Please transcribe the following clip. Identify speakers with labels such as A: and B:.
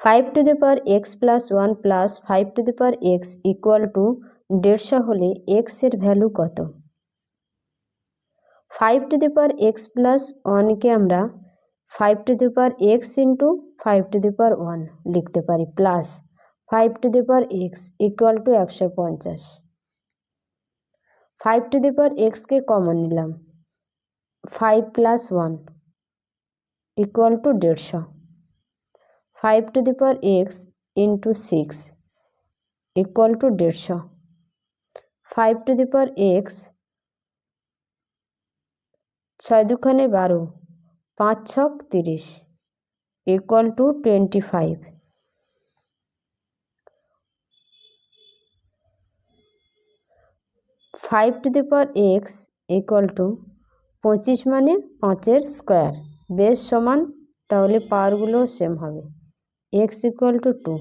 A: 5 to the power x plus 1 plus 5 to the power x equal to 150 হলে x এর value কত? 5 to the power x plus 1কে আমরা 5 to the power x into 5 to the power 1 লিখতে পারি, plus 5 to the power x equal to 150। 5 to the power এক্সকে common নিলাম, 5 plus 1 equal to 150। 5 to the power x into 6 equal to 150। 5 to the power x 6 দুখানে 12, 5 ছক 30 equal to 25। 5 to the power x equal two 25 মানে 5-এর square, base সমান, তাহলে পাওয়ারগুলো same হবে। X equal two 2।